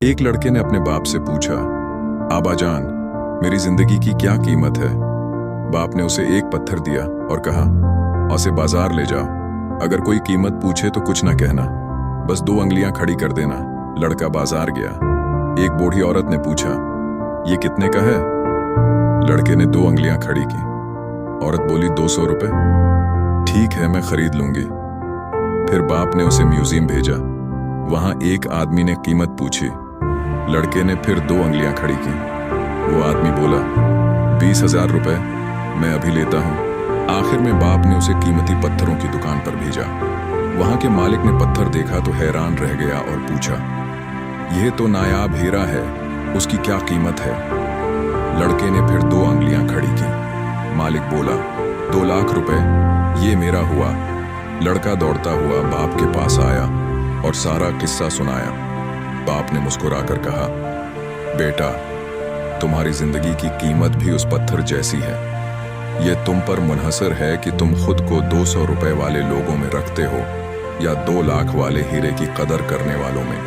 एक लड़के ने अपने बाप से पूछा, आबा जान, मेरी जिंदगी की क्या कीमत है। बाप ने उसे एक पत्थर दिया और कहा, उसे बाजार ले जाओ। अगर कोई कीमत पूछे तो कुछ ना कहना, बस 2 अंगलियां खड़ी कर देना। लड़का बाजार गया। एक बूढ़ी औरत ने पूछा, ये कितने का है। लड़के ने 2 अंगलियां खड़ी की। औरत बोली, 200 रुपए। ठीक है, मैं खरीद लूंगी। फिर बाप ने उसे म्यूजियम भेजा। वहां एक आदमी ने कीमत पूछी। लड़के ने फिर 2 अंगलियां खड़ी की। वो आदमी बोला, 20,000 रुपए, मैं अभी लेता हूं। आखिर में बाप ने उसे कीमती पत्थरों की दुकान पर भेजा। वहां के मालिक ने पत्थर देखा तो हैरान रह गया और पूछा, यह तो नायाब हीरा है, उसकी क्या कीमत है। लड़के ने फिर 2 अंगलियां खड़ी की। मालिक बोला, 2 लाख रुपए, ये मेरा हुआ। लड़का दौड़ता हुआ बाप के पास आया और सारा किस्सा सुनाया। बाप ने मुस्कुराकर कहा, बेटा, तुम्हारी जिंदगी की कीमत भी उस पत्थर जैसी है। यह तुम पर मुनहसर है कि तुम खुद को 200 रुपए वाले लोगों में रखते हो या 2 लाख वाले हीरे की कदर करने वालों में।